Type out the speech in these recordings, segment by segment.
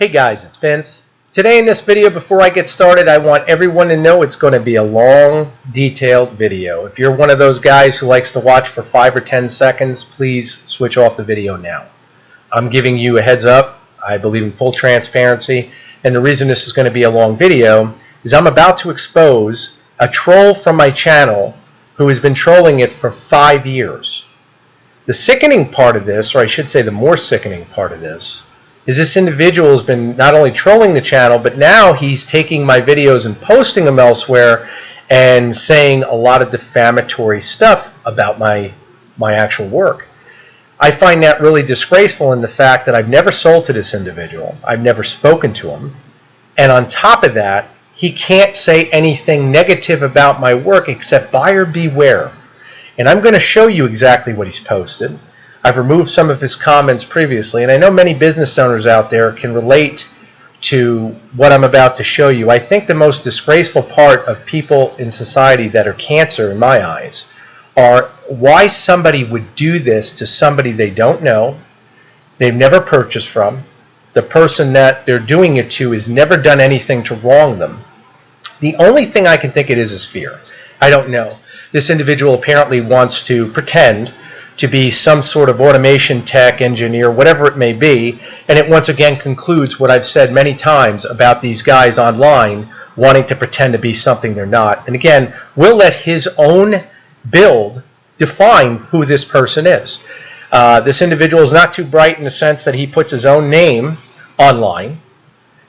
Hey guys, it's Vince. Today in this video, before I get started, I want everyone to know it's going to be a long, detailed video. If you're one of those guys who likes to watch for 5 or 10 seconds, please switch off the video now. I'm giving you a heads up. I believe in full transparency, and the reason this is going to be a long video is I'm about to expose a troll from my channel who has been trolling it for 5 years. The sickening part of this, or I should say the more sickening part of this, is this individual has been not only trolling the channel, but now he's taking my videos and posting them elsewhere and saying a lot of defamatory stuff about my actual work. I find that really disgraceful in the fact that I've never sold to this individual. I've never spoken to him. And on top of that, he can't say anything negative about my work except buyer beware. And I'm going to show you exactly what he's posted. I've removed some of his comments previously, and I know many business owners out there can relate to what I'm about to show you. I think the most disgraceful part of people in society that are cancer, in my eyes, are why somebody would do this to somebody they don't know, they've never purchased from, the person that they're doing it to has never done anything to wrong them. The only thing I can think it is fear. I don't know. This individual apparently wants to pretend to be some sort of automation tech engineer, whatever it may be, and it once again concludes what I've said many times about these guys online wanting to pretend to be something they're not. And again, we'll let his own build define who this person is. This individual is not too bright in the sense that he puts his own name online,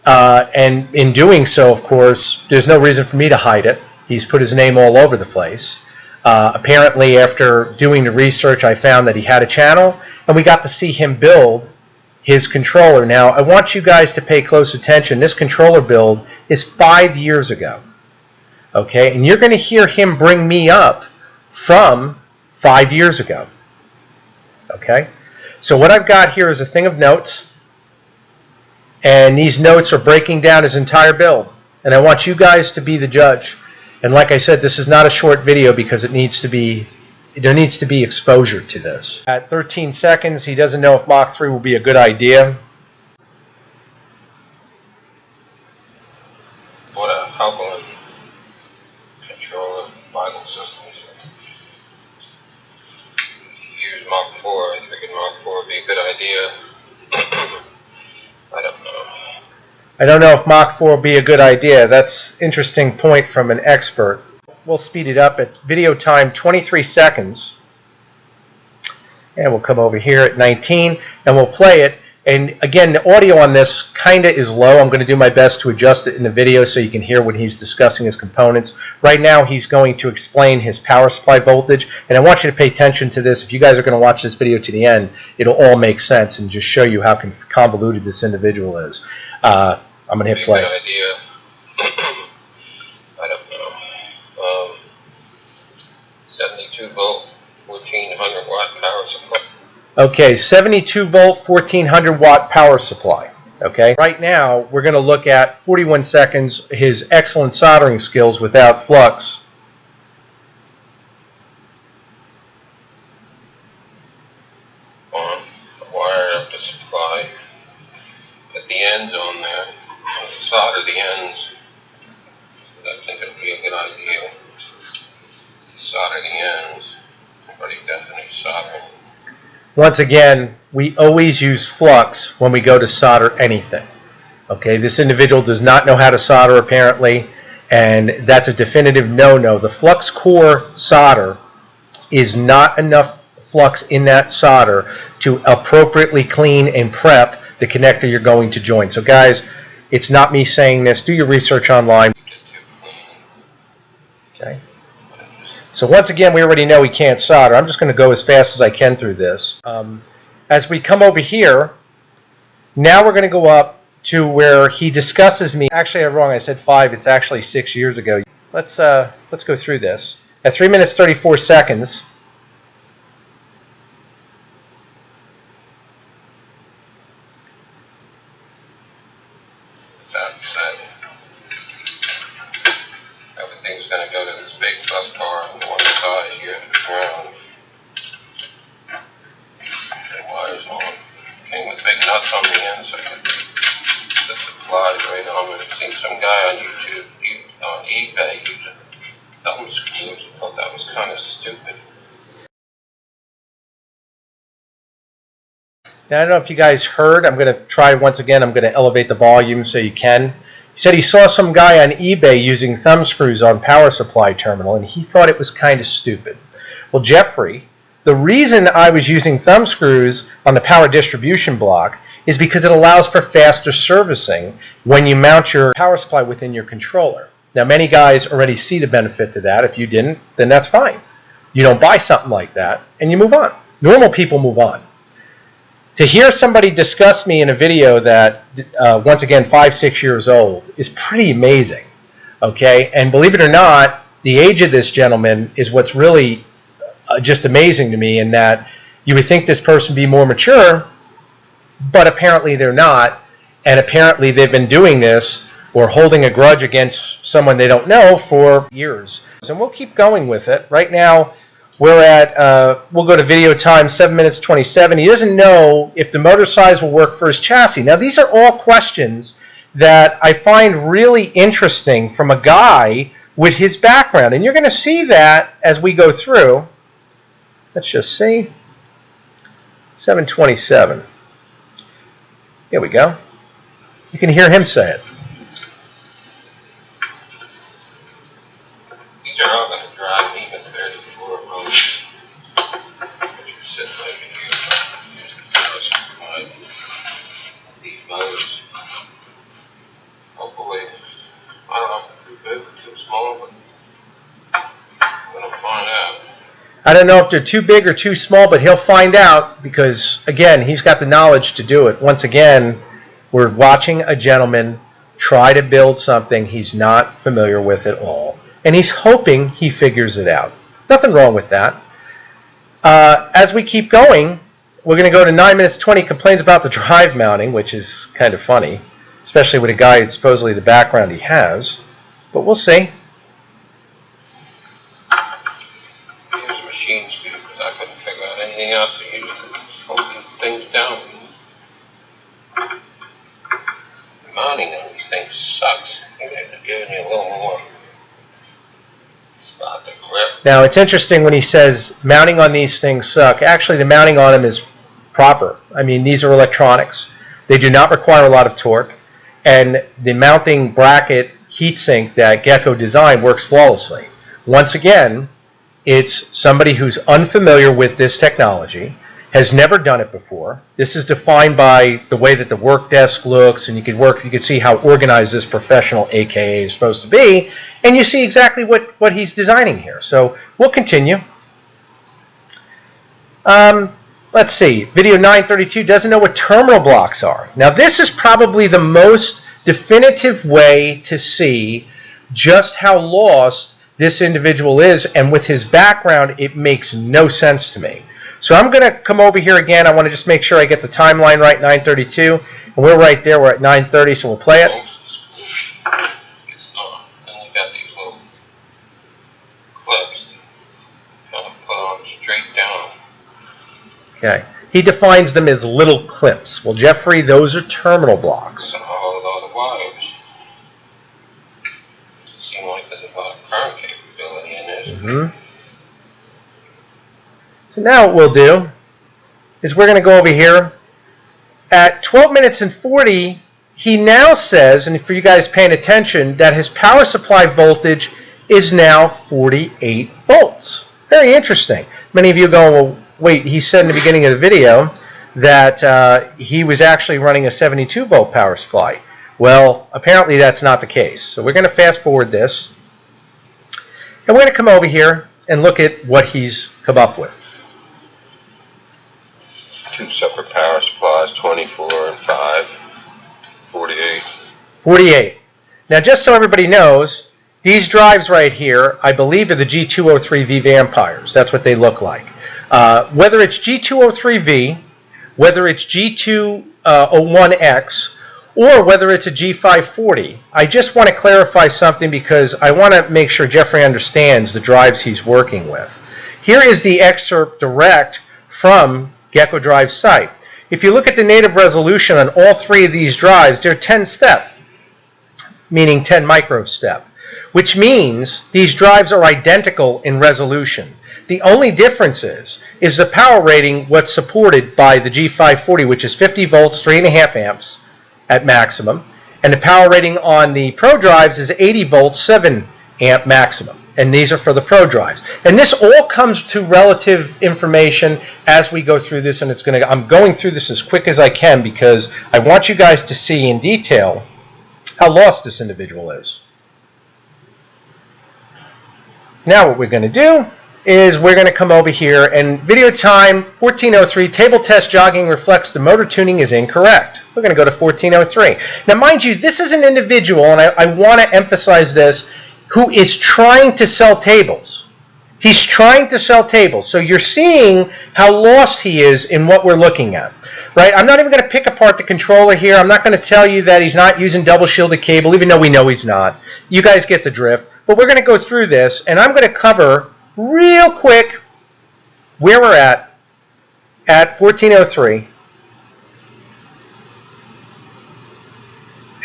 and in doing so, of course, there's no reason for me to hide it. He's put his name all over the place. Apparently, after doing the research, I found that he had a channel, and we got to see him build his controller. Now, I want you guys to pay close attention. This controller build is 5 years ago. Okay, and you're going to hear him bring me up from 5 years ago. Okay, so what I've got here is a thing of notes, and these notes are breaking down his entire build, and I want you guys to be the judge. And like I said, this is not a short video because there needs to be exposure to this. At 13 seconds, he doesn't know if Mach 3 will be a good idea. What a Haukeland controller Bible systems. Use Mach 4. I figured Mach 4 would be a good idea. I don't know. I don't know if Mach 4 will be a good idea. That's an interesting point from an expert. We'll speed it up at video time 23 seconds. And we'll come over here at 19 and we'll play it. And again, the audio on this kind of is low. I'm going to do my best to adjust it in the video so you can hear when he's discussing his components. Right now, he's going to explain his power supply voltage. And I want you to pay attention to this. If you guys are going to watch this video to the end, it'll all make sense and just show you how convoluted this individual is. I'm going to hit play. Good idea. I don't know. 72 volt, 1400 watt power supply. Okay, 72 volt, 1400 watt power supply. Okay. Right now, we're going to look at 41 seconds, his excellent soldering skills without flux. On, wired up the supply. Put the ends on there. Solder the ends. I think it would be a good idea to solder the ends. Anybody who does any soldering. Once again, we always use flux when we go to solder anything. Okay, this individual does not know how to solder apparently, and that's a definitive no-no. The flux core solder is not enough flux in that solder to appropriately clean and prep the connector you're going to join. So guys, it's not me saying this. Do your research online. Okay. So once again, we already know he can't solder. I'm just going to go as fast as I can through this. As we come over here, now we're going to go up to where he discusses me. Actually, I'm wrong. I said 5. It's actually 6 years ago. Let's go through this. At 3 minutes 34 seconds. Everything's going to go to this big bus bar on one side here, round. The wires on. Came with big nuts on the end, so supplies right on. I've seen some guy on YouTube, on eBay, using thumb screws. I thought that was kind of stupid. Now, I don't know if you guys heard. I'm going to try once again. I'm going to elevate the volume so you can. He said he saw some guy on eBay using thumb screws on power supply terminal, and he thought it was kind of stupid. Well, Jeffrey, the reason I was using thumb screws on the power distribution block is because it allows for faster servicing when you mount your power supply within your controller. Now, many guys already see the benefit to that. If you didn't, then that's fine. You don't buy something like that, and you move on. Normal people move on. To hear somebody discuss me in a video that, once again, 5-6 years old is pretty amazing, okay? And believe it or not, the age of this gentleman is what's really just amazing to me, in that you would think this person be more mature, but apparently they're not, and apparently they've been doing this or holding a grudge against someone they don't know for years. And we'll keep going with it. Right now, we're at, we'll go to video time, 7 minutes 27. He doesn't know if the motor size will work for his chassis. Now, these are all questions that I find really interesting from a guy with his background. And you're going to see that as we go through. Let's just see. 7:27. Here we go. You can hear him say it. These are all going to drive me with 34 volts. Which are sitting over here. Here's the power supply. These motors. Hopefully, I don't know if they're too big or too small, but I'm going to find out. I don't know if they're too big or too small, but he'll find out because, again, he's got the knowledge to do it. Once again, we're watching a gentleman try to build something he's not familiar with at all, and he's hoping he figures it out. Nothing wrong with that. As we keep going, we're going to go to 9 minutes 20, complains about the drive mounting, which is kind of funny, especially with a guy who's supposedly the background he has, but we'll see. Machine speed, because I couldn't figure out anything else to use to hold these things down. Mounting on these things sucks. Maybe they're giving you a little more spot to grip. Now, it's interesting when he says mounting on these things suck. Actually, the mounting on them is proper. I mean, these are electronics. They do not require a lot of torque, and the mounting bracket heatsink that Gecko designed works flawlessly. Once again, it's somebody who's unfamiliar with this technology, has never done it before. This is defined by the way that the work desk looks, and you can see how organized this professional AKA is supposed to be, and you see exactly what he's designing here. So we'll continue. Let's see. Video 932 doesn't know what terminal blocks are. Now, this is probably the most definitive way to see just how lost this individual is, and with his background, it makes no sense to me. So I'm going to come over here again. I want to just make sure I get the timeline right, 9:32, and we're right there. We're at 9:30, so we'll play it. It's not. And you got these little clips trying to put on straight down. Okay. He defines them as little clips. Well, Jeffrey, those are terminal blocks. And all the wires. Seem like there's a lot of current capability in this. Mm-hmm. So now what we'll do is we're going to go over here. At 12 minutes and 40, he now says, and for you guys paying attention, that his power supply voltage is now 48 volts. Very interesting. Many of you go, well, wait, he said in the beginning of the video that he was actually running a 72 volt power supply. Well, apparently that's not the case. So we're going to fast forward this, and we're going to come over here and look at what he's come up with. Two separate power supplies, 24 and 5, 48. 48. Now, just so everybody knows, these drives right here, I believe, are the G203V vampires. That's what they look like. Whether it's G203V, whether it's G201X, or whether it's a G540, I just want to clarify something because I want to make sure Jeffrey understands the drives he's working with. Here is the excerpt direct from Gecko Drive's site. If you look at the native resolution on all three of these drives, they're 10-step. meaning 10 microstep, which means these drives are identical in resolution. The only difference is the power rating, what's supported by the G540, which is 50 volts, 3.5 amps at maximum, and the power rating on the Pro drives is 80 volts, 7 amp maximum. And these are for the Pro drives. And this all comes to relative information as we go through this, and I'm going through this as quick as I can because I want you guys to see in detail how lost this individual is. Now what we're going to do is we're going to come over here, and video time 1403, table test jogging reflects the motor tuning is incorrect. We're going to go to 1403. Now mind you, this is an individual, and I want to emphasize this, who is trying to sell tables. He's trying to sell tables. So you're seeing how lost he is in what we're looking at, right? I'm not even going to pick apart the controller here. I'm not going to tell you that he's not using double shielded cable, even though we know he's not. You guys get the drift. But we're going to go through this, and I'm going to cover real quick where we're at 1403.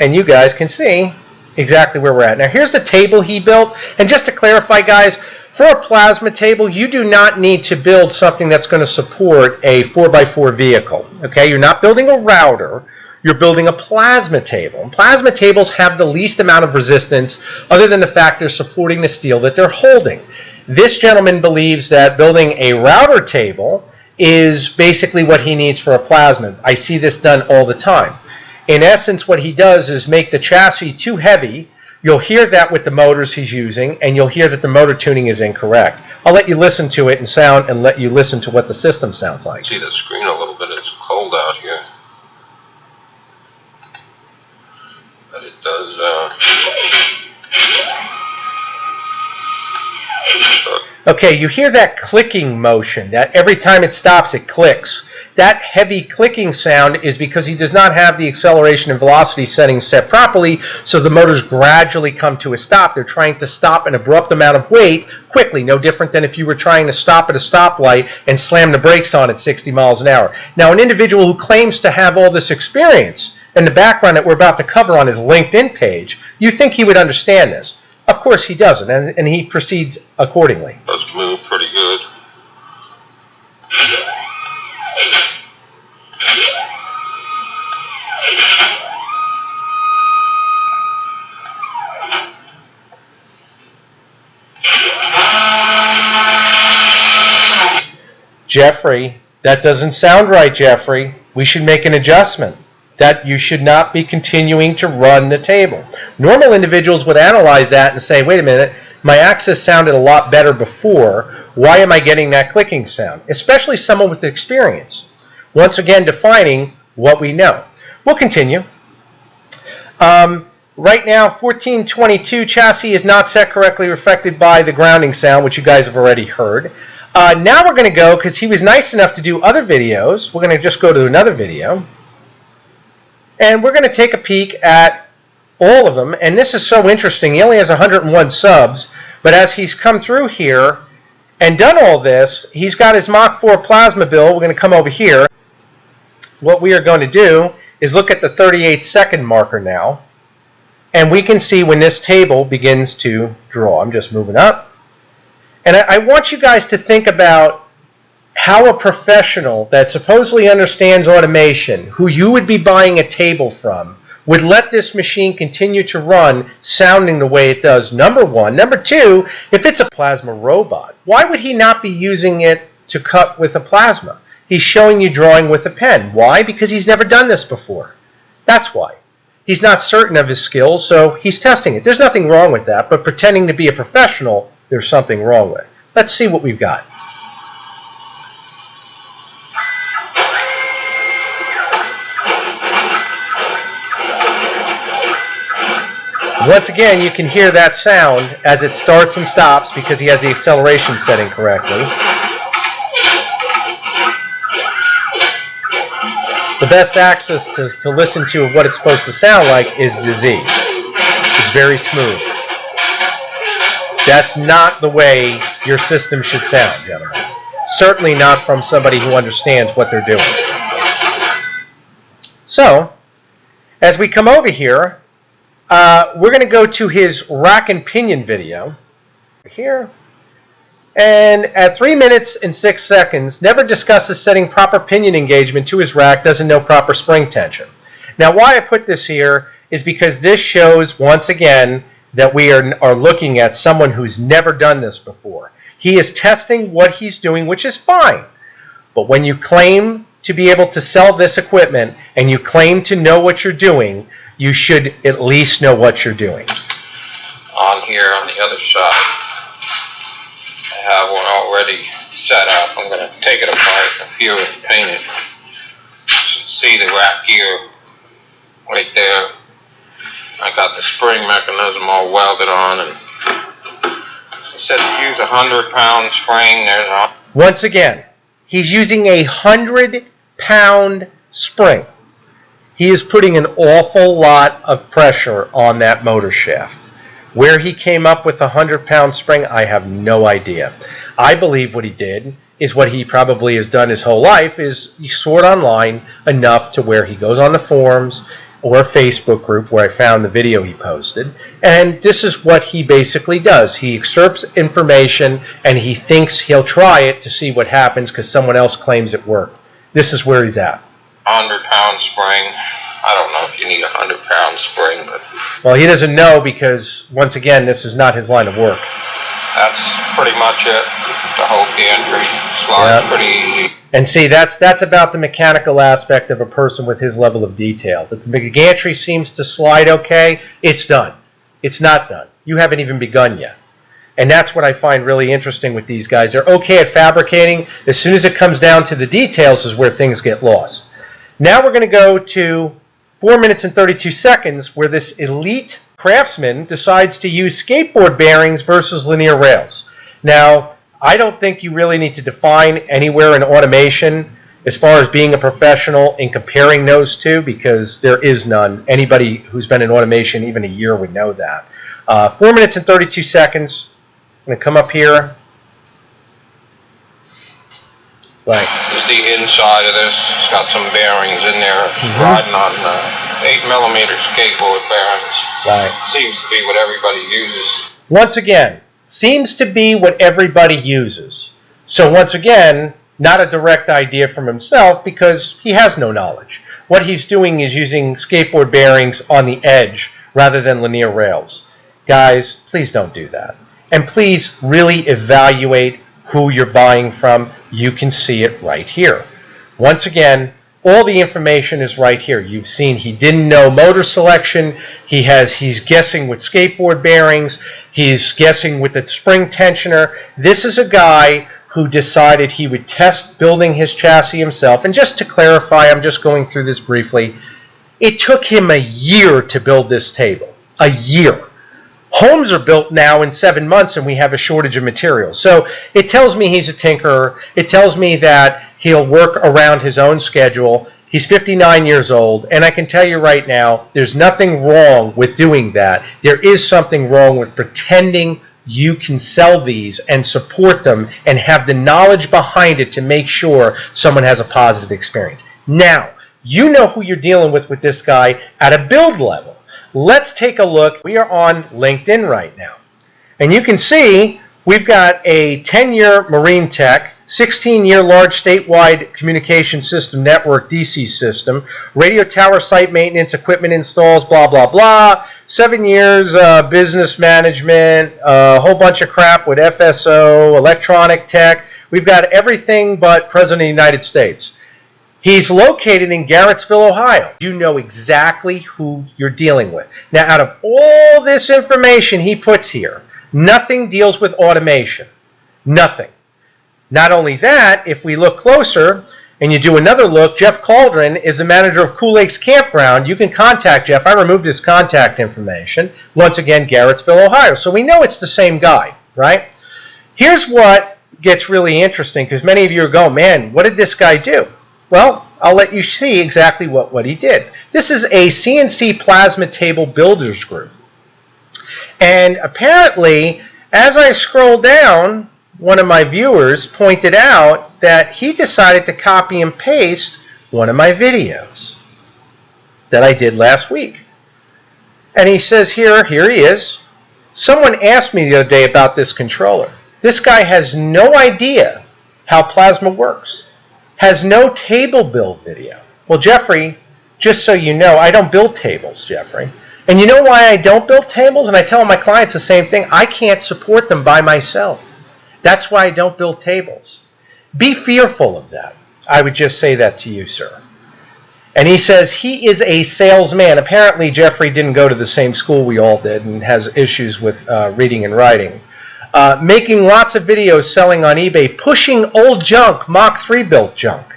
And you guys can see exactly where we're at. Now here's the table he built, and just to clarify, guys, for a plasma table, you do not need to build something that's going to support a 4x4 vehicle. Okay, you're not building a router, you're building a plasma table. And plasma tables have the least amount of resistance other than the fact they're supporting the steel that they're holding. This gentleman believes that building a router table is basically what he needs for a plasma. I see this done all the time. In essence, what he does is make the chassis too heavy. You'll hear that with the motors he's using, and you'll hear that the motor tuning is incorrect. I'll let you listen to it in sound and let you listen to what the system sounds like. See the screen a little bit. It's cold out here. But it does... Okay, you hear that clicking motion, that every time it stops it clicks. That heavy clicking sound is because he does not have the acceleration and velocity settings set properly, so the motors gradually come to a stop. They're trying to stop an abrupt amount of weight quickly, no different than if you were trying to stop at a stoplight and slam the brakes on at 60 miles an hour. Now, an individual who claims to have all this experience in the background that we're about to cover on his LinkedIn page, you think he would understand this. Of course he doesn't, and he proceeds accordingly. Does move pretty good. Jeffrey, that doesn't sound right, Jeffrey. We should make an adjustment. That you should not be continuing to run the table. Normal individuals would analyze that and say, wait a minute, my access sounded a lot better before. Why am I getting that clicking sound? Especially someone with experience. Once again, defining what we know. We'll continue. Right now, 1422 chassis is not set correctly, reflected by the grounding sound, which you guys have already heard. Now we're going to go, because he was nice enough to do other videos, we're going to just go to another video. And we're going to take a peek at all of them. And this is so interesting. He only has 101 subs. But as he's come through here and done all this, he's got his Mach 4 plasma build. We're going to come over here. What we are going to do is look at the 38-second marker now. And we can see when this table begins to draw. I'm just moving up. And I want you guys to think about how a professional that supposedly understands automation, who you would be buying a table from, would let this machine continue to run sounding the way it does, number one. Number two, if it's a plasma robot, why would he not be using it to cut with a plasma? He's showing you drawing with a pen. Why? Because he's never done this before. That's why. He's not certain of his skills, so he's testing it. There's nothing wrong with that, but pretending to be a professional, there's something wrong with. Let's see what we've got. Once again, you can hear that sound as it starts and stops because he has the acceleration setting correctly. The best access to listen to what it's supposed to sound like is the Z. It's very smooth. That's not the way your system should sound, gentlemen. Certainly not from somebody who understands what they're doing. So, as we come over here, We're going to go to his rack and pinion video here. And at 3 minutes and 6 seconds, never discusses setting proper pinion engagement to his rack, doesn't know proper spring tension. Now, why I put this here is because this shows, once again, that we are looking at someone who's never done this before. He is testing what he's doing, which is fine. But when you claim to be able to sell this equipment and you claim to know what you're doing, you should at least know what you're doing. On here on the other side, I have one already set up. I'm going to take it apart here and paint it. You should see the rack gear right there. I got the spring mechanism all welded on, and it said to use a 100-pound spring. Once again, he's using a 100-pound spring. He is putting an awful lot of pressure on that motor shaft. Where he came up with a 100-pound spring, I have no idea. I believe what he did is what he probably has done his whole life, is he sort online enough to where he goes on the forums or a Facebook group where I found the video he posted, and this is what he basically does. He excerpts information and he thinks he'll try it to see what happens because someone else claims it worked. This is where he's at. 100-pound spring. I don't know if you need a 100-pound spring, but... Well, he doesn't know because, once again, this is not his line of work. That's pretty much it. To hold the entry. Slides pretty easy. And see, that's about the mechanical aspect of a person with his level of detail. The gantry seems to slide okay. It's done. It's not done. You haven't even begun yet. And that's what I find really interesting with these guys. They're okay at fabricating. As soon as it comes down to the details is where things get lost. Now we're going to go to 4 minutes and 32 seconds where this elite craftsman decides to use skateboard bearings versus linear rails. Now, I don't think you really need to define anywhere in automation as far as being a professional in comparing those two, because there is none. Anybody who's been in automation even a year would know that. 4 minutes and 32 seconds. I'm going to come up here. Right. This is the inside of this. It's got some bearings in there. Riding on 8mm skateboard bearings. Right. Seems to be what everybody uses. Once again, seems to be what everybody uses. So once again, not a direct idea from himself because he has no knowledge. What he's doing is using skateboard bearings on the edge rather than linear rails. Guys, please don't do that. And please really evaluate who you're buying from. You can see it right here. Once again, all the information is right here. You've seen he didn't know motor selection. He's guessing with skateboard bearings. He's guessing with the spring tensioner. This is a guy who decided he would test building his chassis himself. And just to clarify, I'm just going through this briefly. It took him a year to build this table. A year. Homes are built now in 7 months and we have a shortage of materials. So it tells me he's a tinkerer. It tells me that he'll work around his own schedule. He's 59 years old, and I can tell you right now, there's nothing wrong with doing that. There is something wrong with pretending you can sell these and support them and have the knowledge behind it to make sure someone has a positive experience. Now, you know who you're dealing with this guy at a build level. Let's take a look. We are on LinkedIn right now. And you can see we've got a 10-year Marine Tech, 16-year large statewide communication system network DC system, radio tower site maintenance, equipment installs, blah, blah, blah. 7 years business management, a whole bunch of crap with FSO, electronic tech. We've got everything but President of the United States. He's located in Garrettsville, Ohio. You know exactly who you're dealing with. Now, out of all this information he puts here, nothing deals with automation. Nothing. Not only that, if we look closer and you do another look, Jeff Cauldron is the manager of Cool Lakes Campground. You can contact Jeff. I removed his contact information. Once again, Garrettsville, Ohio. So we know it's the same guy, right? Here's what gets really interesting, because many of you are going, man, what did this guy do? Well, I'll let you see exactly what he did. This is a CNC plasma table builders group. And apparently, as I scroll down, one of my viewers pointed out that he decided to copy and paste one of my videos that I did last week. And he says here he is. Someone asked me the other day about this controller. This guy has no idea how plasma works. Has no table build video. Well, Jeffrey, just so you know, I don't build tables, Jeffrey. And you know why I don't build tables? And I tell my clients the same thing. I can't support them by myself. That's why I don't build tables. Be fearful of that. I would just say that to you, sir. And he says he is a salesman. Apparently, Jeffrey didn't go to the same school we all did and has issues with reading and writing. Making lots of videos selling on eBay, pushing old junk, Mach 3 built junk.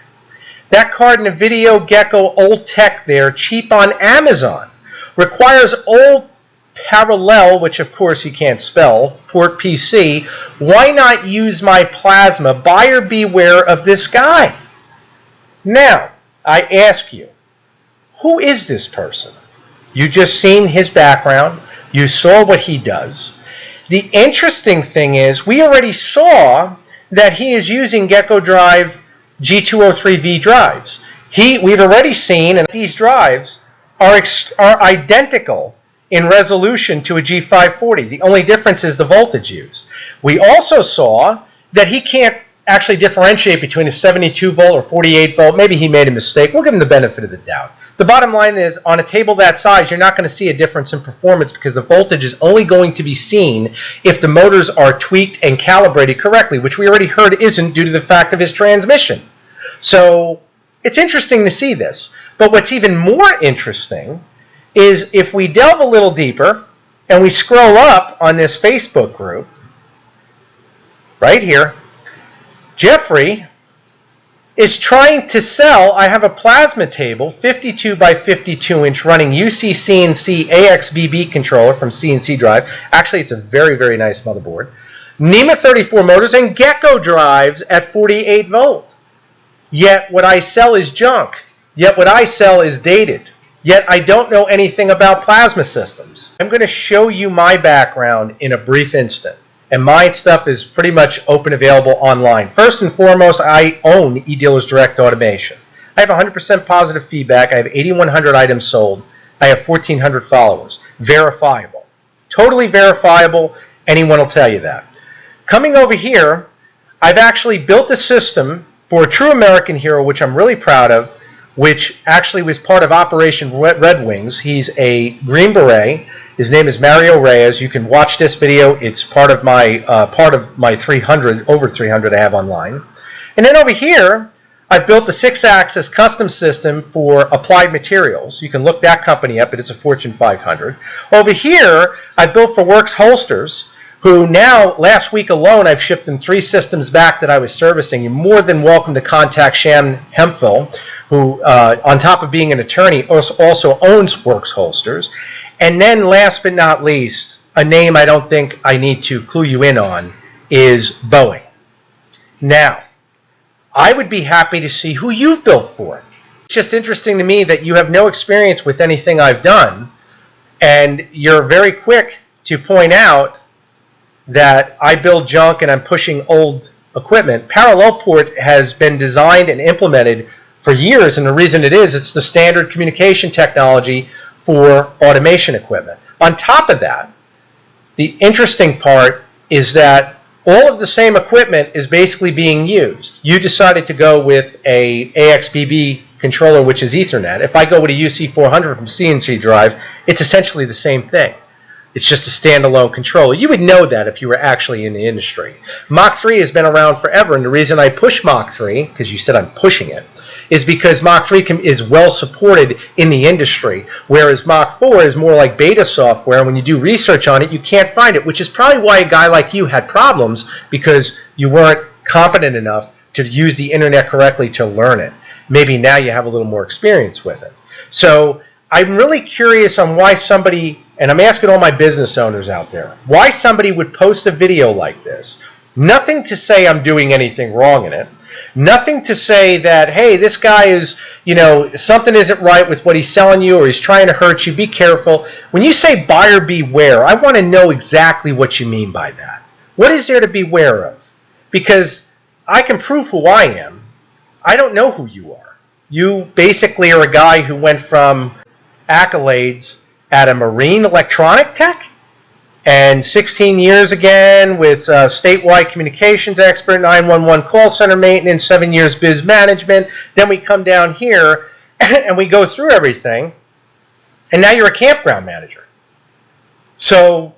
That card in the video, Gecko, old tech there, cheap on Amazon. Requires old parallel, which of course you can't spell, port PC. Why not use my plasma? Buyer beware of this guy. Now, I ask you, who is this person? You just seen his background. You saw what he does. The interesting thing is we already saw that he is using Gecko Drive G203V drives. We've already seen, and these drives are identical in resolution to a G540. The only difference is the voltage used. We also saw that he can't actually differentiate between a 72 volt or 48 volt. Maybe he made a mistake. We'll give him the benefit of the doubt. The bottom line is, on a table that size, you're not going to see a difference in performance because the voltage is only going to be seen if the motors are tweaked and calibrated correctly, which we already heard isn't due to the fact of his transmission. So it's interesting to see this. But what's even more interesting is if we delve a little deeper and we scroll up on this Facebook group, right here, Jeffrey is trying to sell. I have a plasma table, 52 by 52 inch, running UC CNC AXBB controller from CNC Drive. Actually, it's a very, very nice motherboard. NEMA 34 motors and Gecko drives at 48 volt. Yet what I sell is junk. Yet what I sell is dated. Yet I don't know anything about plasma systems. I'm going to show you my background in a brief instant. And my stuff is pretty much open, available online. First and foremost, I own eDealers Direct Automation. I have 100% positive feedback. I have 8,100 items sold. I have 1,400 followers. Verifiable. Totally verifiable. Anyone will tell you that. Coming over here, I've actually built a system for a true American hero, which I'm really proud of, which actually was part of Operation Red Wings. He's a Green Beret. His name is Mario Reyes. You can watch this video. It's part of my over 300 I have online. And then over here, I've built the 6-axis custom system for Applied Materials. You can look that company up, but it's a Fortune 500. Over here, I built for Works Holsters, who now, last week alone, I've shipped them 3 systems back that I was servicing. You're more than welcome to contact Shan Hemphill, who, on top of being an attorney, also owns Works Holsters. And then, last but not least, a name I don't think I need to clue you in on is Boeing. Now, I would be happy to see who you've built for. It's just interesting to me that you have no experience with anything I've done, and you're very quick to point out that I build junk and I'm pushing old equipment. Parallel port has been designed and implemented for years, and the reason it is, it's the standard communication technology for automation equipment. On top of that, the interesting part is that all of the same equipment is basically being used. You decided to go with a AXBB controller, which is Ethernet. If I go with a UC400 from CNC Drive, it's essentially the same thing. It's just a standalone controller. You would know that if you were actually in the industry. Mach 3 has been around forever, and the reason I push Mach 3, because you said I'm pushing it, is because Mach 3 is well supported in the industry, whereas Mach 4 is more like beta software, and when you do research on it, you can't find it, which is probably why a guy like you had problems, because you weren't competent enough to use the internet correctly to learn it. Maybe now you have a little more experience with it. So I'm really curious on why somebody, and I'm asking all my business owners out there, why somebody would post a video like this. Nothing to say I'm doing anything wrong in it. Nothing to say that, hey, this guy is, something isn't right with what he's selling you or he's trying to hurt you. Be careful. When you say buyer beware, I want to know exactly what you mean by that. What is there to beware of? Because I can prove who I am. I don't know who you are. You basically are a guy who went from accolades at a marine electronic tech, and 16 years again with statewide communications expert, 911 call center maintenance, 7 years biz management. Then we come down here and we go through everything, and now you're a campground manager. So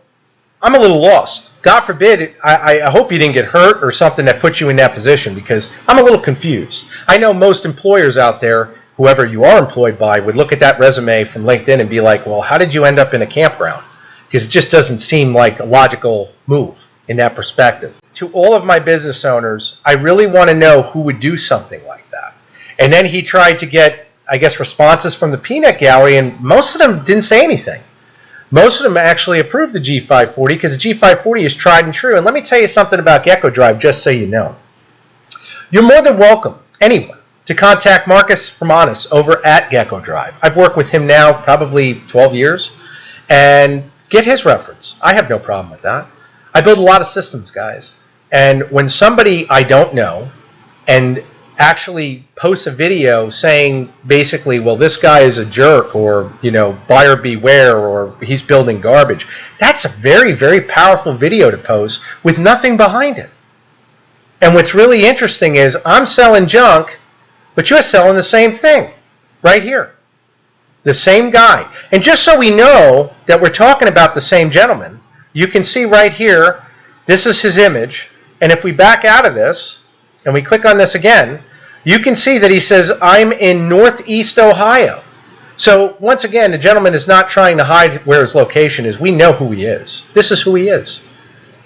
I'm a little lost. God forbid, I hope you didn't get hurt or something that put you in that position, because I'm a little confused. I know most employers out there, whoever you are employed by, would look at that resume from LinkedIn and be like, well, how did you end up in a campground? Because it just doesn't seem like a logical move in that perspective. To all of my business owners, I really want to know who would do something like that. And then he tried to get, I guess, responses from the peanut gallery, and most of them didn't say anything. Most of them actually approved the G540 because the G540 is tried and true. And let me tell you something about Gecko Drive, just so you know. You're more than welcome, anyone, to contact Marcus Fermanis over at Gecko Drive. I've worked with him now probably 12 years, and get his reference. I have no problem with that. I build a lot of systems, guys. And when somebody I don't know and actually posts a video saying basically, well, this guy is a jerk, or, you know, buyer beware, or he's building garbage, that's a very, very powerful video to post with nothing behind it. And what's really interesting is I'm selling junk, but you're selling the same thing right here. The same guy. And just so we know that we're talking about the same gentleman, you can see right here, this is his image. And if we back out of this and we click on this again, you can see that he says, I'm in Northeast Ohio. So once again, the gentleman is not trying to hide where his location is. We know who he is. This is who he is.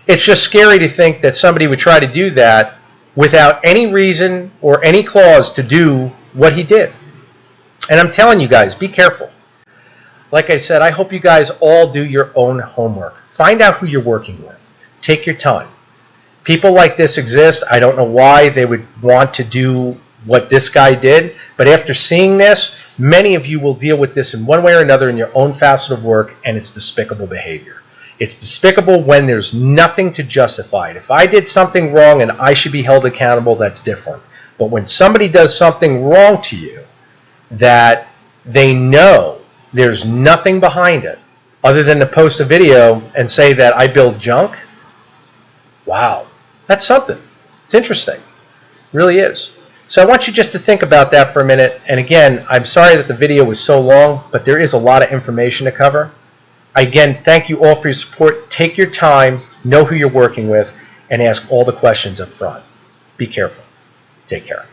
It's just scary to think that somebody would try to do that without any reason or any clause to do what he did. And I'm telling you guys, be careful. Like I said, I hope you guys all do your own homework. Find out who you're working with. Take your time. People like this exist. I don't know why they would want to do what this guy did, but after seeing this, many of you will deal with this in one way or another in your own facet of work, and it's despicable behavior. It's despicable when there's nothing to justify it. If I did something wrong and I should be held accountable, that's different. But when somebody does something wrong to you that they know there's nothing behind it other than to post a video and say that I build junk, wow, that's something. It's interesting. It really is. So I want you just to think about that for a minute. And again, I'm sorry that the video was so long, but there is a lot of information to cover. Again, thank you all for your support. Take your time, know who you're working with, and ask all the questions up front. Be careful. Take care.